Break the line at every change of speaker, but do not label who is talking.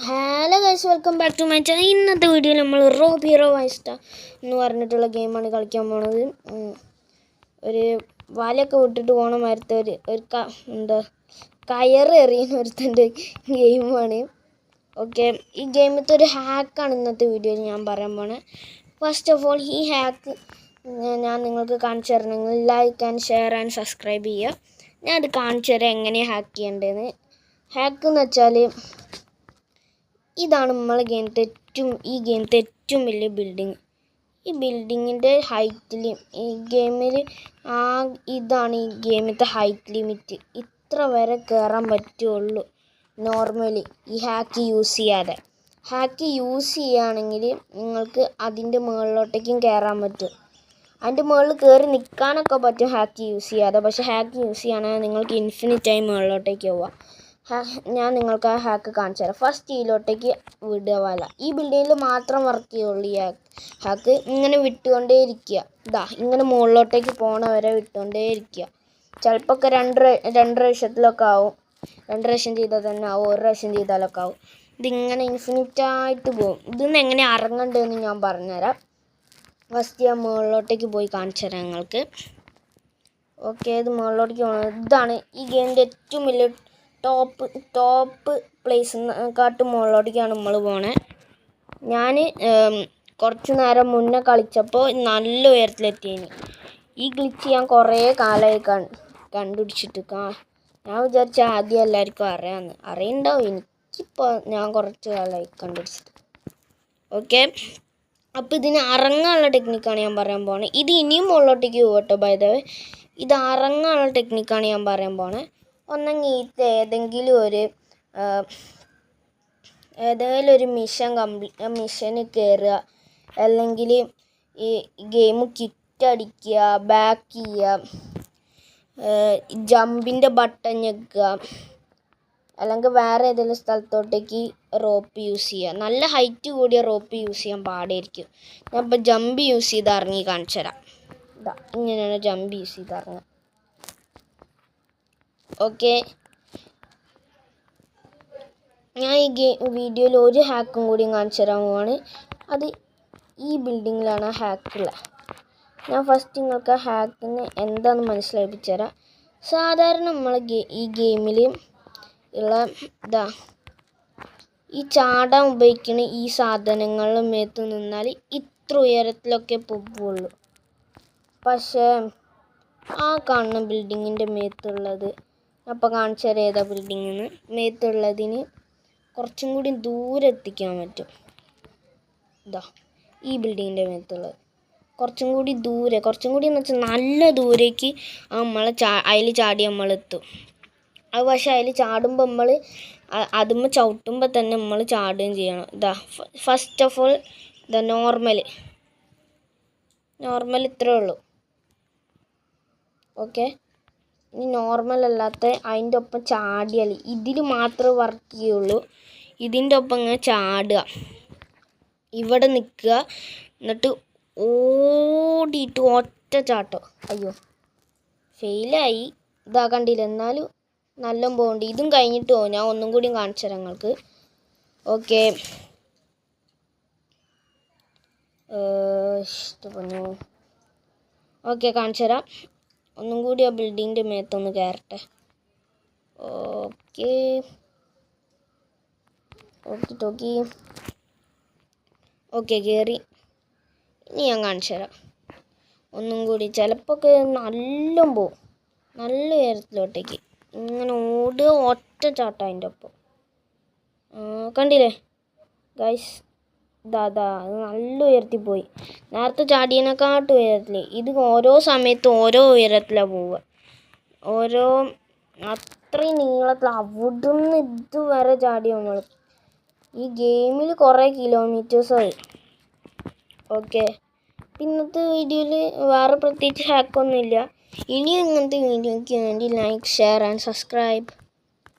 Hello guys, welcome back to my channel. ഇന്നത്തെ വീഡിയോയിൽ നമ്മൾ റോബ് ഹീറോ വൈസ്റ്റ എന്ന് പറഞ്ഞിട്ടുള്ള ഗെയിമാണ് കളിക്കാൻ പോണത്. ഒരു വലയൊക്കെ വിട്ടിട്ട് പോകണ മരത്തെ എന്താ കയറ് എറിയുന്ന ഒരുത്തൻ്റെ ഗെയിമാണ്. ഓക്കെ, ഈ ഗെയിമത്തെ ഒരു ഹാക്കാണ് ഇന്നത്തെ വീഡിയോയിൽ ഞാൻ പറയാൻ പോണത്. ഫസ്റ്റ് ഓഫ് ഓൾ, ഈ ഹാക്ക് ഞാൻ നിങ്ങൾക്ക് കാണിച്ചു തരണമെങ്കിൽ like and share and subscribe ചെയ്യുക. ഞാൻ അത് കാണിച്ചു തരാം എങ്ങനെയാണ് ഹാക്ക് ചെയ്യേണ്ടതെന്ന്. ഹാക്ക് എന്ന് വെച്ചാൽ ഇതാണ് നമ്മളെ ഈ ഗെയിമത്തെ ഏറ്റവും വലിയ ബിൽഡിങ്. ഈ ബിൽഡിങ്ങിൻ്റെ ഹൈറ്റിൽ ഈ ഗെയിമിൽ ഇതാണ് ഈ ഗെയിമത്തെ ഹൈറ്റ് ലിമിറ്റ്. ഇത്ര വരെ കയറാൻ പറ്റുള്ളൂ നോർമലി ഈ ഹാക്ക് യൂസ് ചെയ്യാതെ. ഹാക്ക് യൂസ് ചെയ്യുകയാണെങ്കിൽ നിങ്ങൾക്ക് അതിൻ്റെ മുകളിലോട്ടേക്കും കയറാൻ പറ്റും. അതിൻ്റെ മുകളിൽ കയറി നിൽക്കാനൊക്കെ പറ്റും ഹാക്ക് യൂസ് ചെയ്യാതെ. പക്ഷേ ഹാക്ക് യൂസ് ചെയ്യുകയാണെങ്കിൽ നിങ്ങൾക്ക് ഇൻഫിനിറ്റായി മുകളിലോട്ടേക്ക് പോവാം. ഞാൻ നിങ്ങൾക്ക് ആ ഹാക്ക് കാണിച്ചു തരാം. ഫസ്റ്റ് ഇതിലോട്ടേക്ക് വിടുക വല. ഈ ബിൽഡിങ്ങിൽ മാത്രം വർക്ക് ചെയ്യുള്ളൂ ഈ ഹാക്ക്. ഇങ്ങനെ വിട്ടുകൊണ്ടേ ഇരിക്കുക. ഇങ്ങനെ മുകളിലോട്ടേക്ക് പോകണ വരെ വിട്ടുകൊണ്ടേ ഇരിക്കുക. ചിലപ്പോൾ ഒക്കെ രണ്ട് പ്രാവശ്യത്തിലൊക്കെ ആവും. 2 പ്രാവശ്യം ചെയ്താൽ തന്നെ ആവും, 1 പ്രാവശ്യം ചെയ്താലൊക്കെ ആവും. ഇതിങ്ങനെ ഇൻഫിനിറ്റായിട്ട് പോകും. ഇതിന്ന് എങ്ങനെ ഇറങ്ങേണ്ടതെന്ന് ഞാൻ പറഞ്ഞുതരാം. ഫസ്റ്റ് ഞാൻ മുകളിലോട്ടേക്ക് പോയി കാണിച്ചു തരാം നിങ്ങൾക്ക്. ഓക്കെ, ഇത് മുകളിലോട്ടേക്ക് പോകണം. ഇതാണ് ഈ ഗെയിമിൻ്റെ ഏറ്റവും വലിയ ടോപ്പ് പ്ലേസിനെക്കാട്ടും മുകളിലോട്ടേക്കാണ് നമ്മൾ പോണേ. ഞാൻ കുറച്ച് നേരം മുന്നേ കളിച്ചപ്പോൾ നല്ല ഉയരത്തിലെത്തിയേന്. ഈ ഗ്ലിച്ച് ഞാൻ കുറേ കാലമായി കണ്ടുപിടിച്ചിട്ട്. ഞാൻ വിചാരിച്ച ആദ്യം എല്ലാവർക്കും അറിയുണ്ടാവും. എനിക്കിപ്പോൾ ഞാൻ കുറച്ച് കാലമായി കണ്ടുപിടിച്ചിട്ട്. ഓക്കെ, അപ്പോൾ ഇതിന് ഇറങ്ങാനുള്ള ടെക്നിക്കാണ് ഞാൻ പറയാൻ പോണത്. ഇത് ഇനിയും മുകളിലോട്ടേക്ക് പോകട്ടോ. ബൈ ദ വേ, ഇത് ഇറങ്ങാനുള്ള ടെക്നിക്കാണ് ഞാൻ പറയാൻ പോണത്. ഒന്നെങ്കിൽ ഏതെങ്കിലും ഒരു മിഷന് കയറുക, അല്ലെങ്കിൽ ഈ ഗെയിം കിറ്റ് അടിക്കുക, ബാക്ക് ചെയ്യുക, ജമ്പിൻ്റെ ബട്ടൺ ഞെക്കുക, അല്ലെങ്കിൽ വേറെ ഏതെങ്കിലും സ്ഥലത്തോട്ടേക്ക് റോപ്പ് യൂസ് ചെയ്യുക. നല്ല ഹൈറ്റ് കൂടിയ റോപ്പ് യൂസ് ചെയ്യാൻ പാടായിരിക്കും. ഞാൻ ഇപ്പോൾ ജമ്പ് യൂസ് ചെയ്ത് ഇറങ്ങി കാണിച്ചു തരാം. ഇങ്ങനെയാണ് ജമ്പ് യൂസ് ചെയ്ത് ഇറങ്ങുക. ഓക്കെ, ഞാൻ ഈ വീഡിയോയിൽ ഒരു ഹാക്കും കൂടി കാണിച്ചു തരാൻ പോവാണ്. അത് ഈ ബിൽഡിങ്ങിലാണ് ആ ഹാക്കുള്ളത്. ഞാൻ ഫസ്റ്റ് നിങ്ങൾക്ക് ആ ഹാക്കിന് എന്താണെന്ന് മനസ്സിലാക്കിച്ചു തരാം. സാധാരണ നമ്മൾ ഈ ഗെയിമിൽ ഉള്ള ഈ ചാടാൻ ഉപയോഗിക്കുന്ന ഈ സാധനങ്ങളുടെ മേത്ത് നിന്നാൽ ഇത്ര ഉയരത്തിലൊക്കെ പോവുള്ളൂ. പക്ഷേ ആ കാണുന്ന ബിൽഡിങ്ങിൻ്റെ മേത്തുള്ളത്, അപ്പോൾ കാണിച്ചു തരാം ഏതാ ബിൽഡിങ്ങിന് മേത്തുള്ളതിന് കുറച്ചും കൂടി ദൂരെ എത്തിക്കാൻ പറ്റും. ഈ ബിൽഡിങ്ങിൻ്റെ മേത്തുള്ളത് കുറച്ചും കൂടി എന്ന് വെച്ചാൽ നല്ല ദൂരേക്ക് അതിൽ ചാടി നമ്മളെത്തും. അത് പക്ഷേ അതിൽ ചാടുമ്പോൾ നമ്മൾ അതുമ്മ ചവിട്ടുമ്പോൾ തന്നെ നമ്മൾ ചാടുകയും ചെയ്യണം. ഫസ്റ്റ് ഓഫ് ഓൾ നോർമൽ ഇത്രേ ഉള്ളൂ. ഓക്കെ, ഇനി നോർമൽ അല്ലാത്ത അതിൻ്റെ ഒപ്പം ചാടിയാൽ ഇതിൽ മാത്രമേ വർക്ക് ചെയ്യുള്ളൂ. ഇതിൻ്റെ ഒപ്പം ഇങ്ങനെ ചാടുക, ഇവിടെ നിൽക്കുക, എന്നിട്ട് ഓടിയിട്ട് ഒറ്റ ചാട്ടം. അയ്യോ, ഫെയിലായി. കണ്ടില്ല, എന്നാലും നല്ല പോകണ്ട. ഇതും കഴിഞ്ഞിട്ട് പോകും. ഞാൻ ഒന്നും കൂടി കാണിച്ചു തരാം നിങ്ങൾക്ക്. ഓക്കെ, ഇഷ്ടപ്പെടുന്നു. ഓക്കെ, കാണിച്ചു തരാം. ഒന്നും കൂടി ആ ബിൽഡിങ്ങിൻ്റെ മേത്തൊന്ന് കയറട്ടെ. ഓക്കെ, കയറി. ഇനി ഞാൻ കാണിച്ചു തരാം ഒന്നും കൂടി. ചിലപ്പോൾ ഒക്കെ നല്ല പോവും, നല്ല ഉയരത്തിലോട്ടേക്ക് ഇങ്ങനെ ഓടുക, ഒറ്റ ചാട്ടം അതിൻ്റെ ഒപ്പം. കണ്ടില്ലേ ഗൈസ്, അത് നല്ല ഉയരത്തിൽ പോയി. നേരത്തെ ചാടിയതിനെക്കാട്ടും ഉയരത്തിൽ. ഇത് ഓരോ സമയത്തും ഓരോ ഉയരത്തിലാണ് പോവുക. അത്രയും നീളത്തിൽ അവിടുന്ന് ഇതുവരെ ചാടി നമ്മൾ. ഈ ഗെയിമിൽ കുറേ കിലോമീറ്റേഴ്സായി. ഓക്കെ, ഇന്നത്തെ വീഡിയോയിൽ വേറെ പ്രത്യേകിച്ച് ഹാക്കൊന്നുമില്ല. ഇനിയും ഇങ്ങനത്തെ വീഡിയോയ്ക്ക് വേണ്ടി ലൈക്ക്, ഷെയർ ആൻഡ് സബ്സ്ക്രൈബ്.